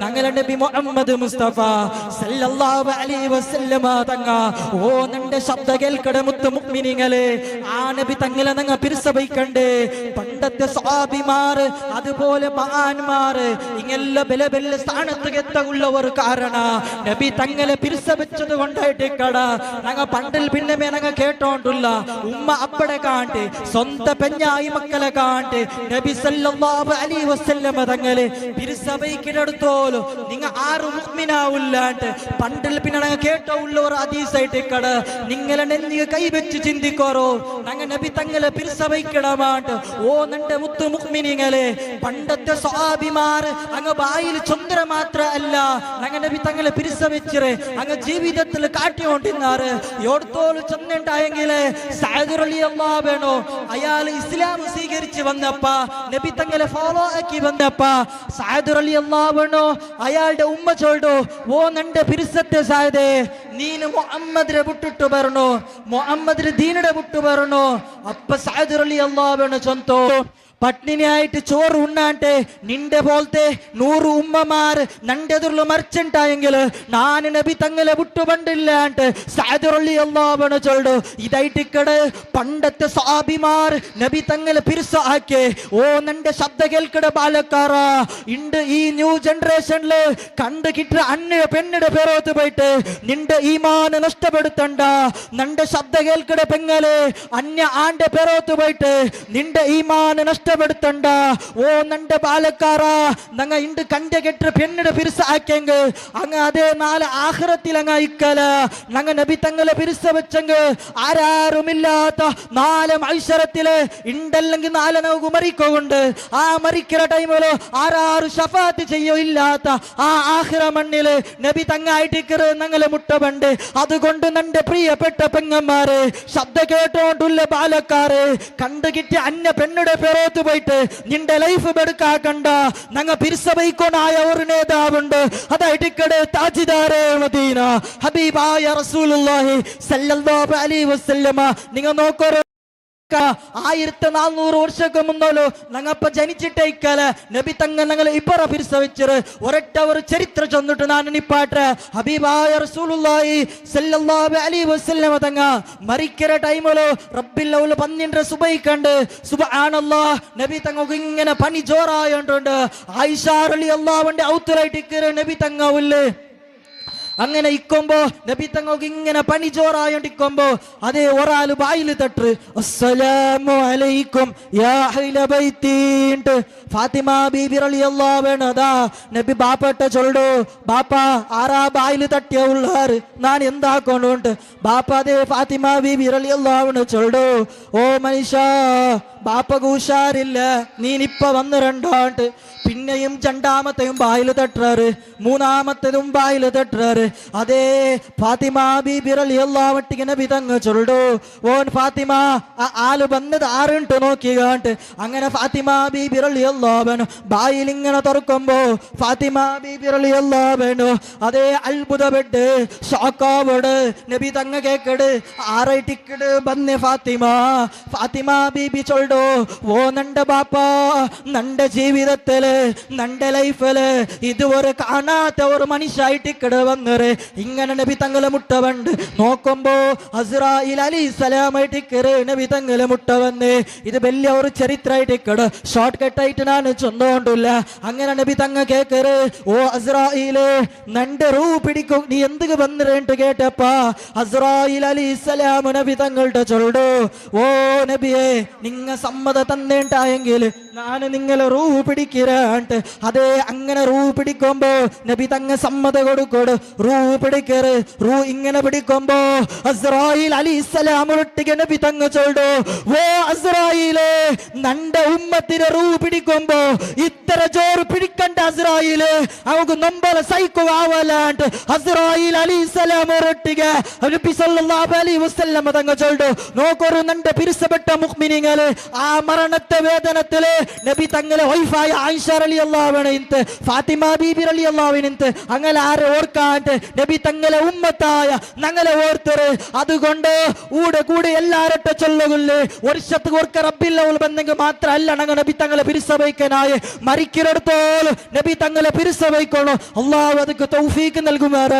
ഞങ്ങളെ നബി മുഹമ്മദ് മുസ്തഫ സല്ലല്ലാഹു അലൈഹി വസല്ലമ തങ്ങ ഓ നന്റെ ശബ്ദ കേൾക്കട മുത്ത് മുഅ്മിനീങ്ങളെ ആ നബി തങ്ങളെ ഞങ്ങ പിരിസബൈക്കണ്ടേ പണ്ടത്തെ സ്വഹാബിമാർ അതുപോലെ മഹാന്മാർ ഇങ്ങെല്ലാം ബല ബല സ്ഥാനത്ത് എത്തുള്ളവർ കാരണ നബി തങ്ങളെ പിരിസബിച്ചത് കൊണ്ടായിട്ട് കട ഞങ്ങ പണ്ടിൽ പിന്നെ ഞങ്ങ കേട്ടോണ്ടില്ല ഉമ്മ അപ്പടെ കാണ്ട് സ്വന്തം പെഞ്ഞായി മക്കളെ കാണ്ട് നബി സല്ലല്ലാഹു അലൈഹി വസല്ലമ തങ്ങളെ പിരിസബൈക്കിനടുത്തോലും നിങ്ങ ആരും മുഅ്മിനാവില്ലാണ്ട് പണ്ടിൽ പിന്നെ ഞങ്ങ കേട്ടോ ഉള്ളവർ ഹദീസായിട്ട് കട നിങ്ങളെ നെഞ്ഞിಗೆ കൈ വെച്ച് ചിന്തിക്കോറോ ഞങ്ങ നബി തങ്ങളെ പിരിസബൈക്കിടമാണ്ട് ഓ നന്റെ മുത്തു മുഅ്മിനീങ്ങളെ പണ്ടത്തെ സ്വഹാബിമാർ അങ്ങ് ബായിൽ ചൊന്തര മാത്ര അല്ല ഞങ്ങ നബി തങ്ങളെ പിരിസബിച്ചറെ അങ്ങ് ജീവിതത്തിൽ കാട്ടിക്കൊണ്ടിരുന്നാറ് എവിടത്തോളം ചെന്നുണ്ടായെങ്കിലേ സഅദ് റളിയല്ലാഹു അൻഹു അയാൾ ഇസ്ലാം സ്വീകരിച്ച് വന്നപ്പ നബി തങ്ങളെ ഫോളോ ആക്കി വന്നപ്പ സഅദ് റളിയല്ലാഹു അൻഹു അയാളുടെ ഉമ്മ ചോദിച്ചു ഓ നന്റെ പിരിസത്തെ സഅദേ നീನು മുഹമ്മദിനെ വിട്ടിട്ട് വരണോ മുഹമ്മദിന്റെ ദീനിനെ വിട്ടു വരണോ അപ്പ സഅദ് റളിയല്ലാഹു അൻഹു ചൊന്തോ പട്ടിണിയായിട്ട് ചോറ് ഉണ്ണാട്ടെ നിന്റെ പോലത്തെ 100 ഉമ്മമാർ നന്റെ എതിർല് മരിച്ചുണ്ടായെങ്കിൽ ഞാൻ നബി തങ്ങളെ വിട്ടുപണ്ടില്ലാണ്ട് സഅദ് റളിയല്ലാഹു അൻഹു ചൊല്ലു ഇതായിട്ടിക്കട് പണ്ടത്തെ സ്വഹാബിമാർ നബി തങ്ങളെ പിരിസ ആക്കി ഓ നന്റെ ശബ്ദ കേൾക്കട ബാലക്കാര ഇണ്ട് ഈ ന്യൂ ജനറേഷനില് കണ്ടു കിട്ടുന്ന അന്യ പെണ്ണിടെ പേരോത്ത് പോയിട്ട് നിന്റെ ഈമാൻ നഷ്ടപ്പെടുത്തണ്ട നന്റെ ശബ്ദ കേൾക്കട പെങ്ങളെ അന്യ ആന്റെ പേരോത്ത് പോയിട്ട് നിന്റെ ഈമാൻ നഷ്ടപ്പെടുത്തണ്ട ഓ നന്റെ ബാലക്കാര ഞങ്ങ ഇണ്ട് കണ്ട കെട്ട പെണ്ണിടെ പിരിസ ആക്കിയെങ്ക അങ്ങ് അതേ നാളെ ആഖിറത്തിൽ അങ്ങ് അയക്കല ഞങ്ങ നബി തങ്ങളെ പിരിസ വെച്ചെങ്ക ആരാരുമില്ലാത്ത നാളെ മൈശറത്തില് ഇണ്ടല്ലെങ്കിൽ നാളെ നമുക്ക് മരിക്കുകൊണ്ട് ആ മരിക്കുന്ന ടൈമില് ആരാരും ഷഫാത്ത് ചെയ്യോ ഇല്ലാത്ത ആ ആഖിറ മണ്ണില് നബി തങ്ങായിട്ട് ഞങ്ങളെ മുട്ടബണ്ട് അതുകൊണ്ട് നന്റെ പ്രിയപ്പെട്ട പെങ്ങന്മാരെ ശബ്ദ കേട്ടോണ്ടുള്ള ബാലക്കാരെ കണ്ടു കിട്ടിയ അന്യ പെണ്ണുടെ പേരോത്ത് പോയിട്ട് നിന്റെ ലൈഫ് ബെടുക്കാക്കണ്ട ഞങ്ങ പിരിസബൈക്കോണായ ഒരു നേതാവുണ്ട് അതായിട്ട് താജിദാരെ മദീന ഹബീബായ റസൂലുള്ളാഹി സല്ലല്ലാഹു അലൈഹി വസല്ലമ നിങ്ങൾ നോക്കൂ 1400 വർഷಕ್ಕೆ മുന്നോലോ ഞങ്ങപ്പ ജനിച്ചിട്ടേ ഇക്കാല നബി തങ്ങൾ ഞങ്ങളെ ഇപ്പറ പിരിസവിച്ചറ് ഒരൊറ്റ ഒരു ചരിത്ര ചൊന്നിട്ട് ഞാൻ നിപ്പാട്ട ഹബീബായ റസൂലുള്ളാഹി സല്ലല്ലാഹു അലൈഹി വസല്ലമ തങ്ങ മരിക്കര ടൈമിലോ റബ്ബിൽ അവൽ 12 സുബൈ കണ്ട് സുബ്ഹാനല്ലാഹ് നബി തങ്ങൾക്ക് ഇങ്ങനെ പനി ജോറായോണ്ട് ആയിഷ റളിയല്ലാഹു അൻഹ ഔത്തറായിട്ട് ഇക്കര നബി തങ്ങവില്ലേ അങ്ങനെ ഇക്കുമ്പോ നബി തങ്ങൾക്ക് ഇങ്ങനെ പനി ചോറായോണ്ടിക്കുമ്പോ അതേ ഒരാൾ ബായിൽ തട്ട് അസ്സലാമു അലൈക്കും യാ അഹ്ല ബൈത്തി ഫാത്തിമ ബീബി റളിയല്ലാഹു അൻഹാ നബി ബാപ്പട്ട ചൊല്ലു ബാപ്പ ആരാ ബായിൽ തട്ടിയ ഉള്ളാർ ഞാൻ എന്താക്കോണ്ട് ബാപ്പ അതേ ഫാത്തിമ ബീബി റളിയല്ലാഹു അൻഹ ചൊല്ലു ഓ മനുഷ്യ ബാപ്പക്ക് ഉഷാറില്ല നീനിപ്പ വന്ന് രണ്ടാണ്ട് പിന്നെയും രണ്ടാമത്തെയും ബായിൽ തട്ടാറ് മൂന്നാമത്തേതും ബായിൽ തട്ടാറ് അതേ ഫാത്തിമ ബീബി റളിയല്ലാഹു അൻഹ നബി തങ്ങൾ ചൊല്ലു ഓൻ ഫാത്തിമ ആ ആള് വന്നത് ആറുണ്ട് നോക്കിയാണ്ട് അങ്ങനെ ഫാത്തിമ ബീബി റളിയല്ലാഹു അൻഹ ബായിൽ ഇങ്ങനെ തുറക്കുമ്പോ ഫാത്തിമ ബീബി റളിയല്ലാഹു അൻഹ അതേ അത്ഭുതപ്പെട്ട് ഷോക്കാവോട് നബി തങ്ങൾ കേക്കട് ആറായിട്ടിക്കട് വന്നേ ഫാത്തിമ ബീബി ചൊല്ലു ഓ നന്റെ ബാപ്പ നന്റെ ജീവിതത്തില് നന്റെ ലൈഫില് ഇതുവരെ കാണാത്ത ഒരു മനുഷ്യായിട്ട് ഇക്കട വന്നറ് ഇങ്ങനെ നബി തങ്ങളെ മുട്ടവണ്ട് നോക്കുമ്പോ അസ്രായിൽ അലൈഹിസ്സലാമായിട്ട് ഇക്കറ് നബി തങ്ങളെ മുട്ട വന്ന് ഇത് വലിയ ഒരു ചരിത്രമായിട്ട് ഇക്കട ഷോർട്ട് കട്ടായിട്ട് ഞാൻ ചൊന്നോണ്ടില്ല അങ്ങനെ നബി തങ്ങ കേക്കറ് ഓ അസ്രായില് നന്റെ റൂ പിടിക്കും നീ എന്തൊക്കെ വന്നിട്ട് കേട്ടപ്പാ അസ്രായിൽ അലൈഹിസ്സലാം നബി തങ്ങളുടെ ചൊല്ലു ഓ നബിയെ നിങ്ങ സമ്മത തന്നേണ്ടായെങ്കിൽ ഞാൻ നിങ്ങളെ റൂ പിടിക്കാണ്ട് അതേ അങ്ങനെ റൂ പിടിക്കുമ്പോ നബി തങ്ങ സമ്മത കൊടുക്കോട് റൂ പിടിക്കറ് റൂ ഇങ്ങനെ പിടിക്കുമ്പോ അസ്രായിൽ അലൈഹിസ്സലാം ഒട്ടിಗೆ നബി തങ്ങ ചൊല്ലു ഓ അസ്രായിലേ നന്റെ ഉമ്മത്തിനെ റൂ പിടിക്കുമ്പോ ഇത്ര ജോറ് പിടിക്കണ്ട അസ്രായില് അവക്ക് നൊമ്പല സൈക്കുക ആവലാണ്ട് അസ്രായിൽ അലൈഹിസ്സലാം ഒട്ടിಗೆ നബി സല്ലല്ലാഹു അലൈഹി വസല്ലം തങ്ങ ചൊല്ലു നോക്കൊരു നന്റെ പിരിസപ്പെട്ട മുഅ്മിനീങ്ങളെ ആ മരണത്തെ വേദനത്തില് നബി തങ്ങളെ വൈഫായ ആയിഷ റളിയല്ലാഹു അൻഹ ഫാത്തിമ ബീബി റളിയല്ലാഹു അൻഹ അങ്ങനെ ആരെ ഓർക്കാണ്ട് നബി തങ്ങളെ ഉമ്മത്തായ ഞങ്ങളെ ഓർത്തറ് അതുകൊണ്ട് കൂടെ എല്ലാരട്ടെ ചൊല്ലുകൊള്ളു വർഷത്ത് ഓർക്ക റബ്ബിൽ ബന്ധങ്ങൾ മാത്രമല്ല ഞങ്ങൾ നബി തങ്ങളെ പിരിസവയ്ക്കാനായി മരിക്കുന്നിടത്തോളം നബി തങ്ങളെ പിരിസവയ്ക്കണം അല്ലാഹു അതിക്ക് തൗഫീക്ക് നൽകുമാറാകട്ടെ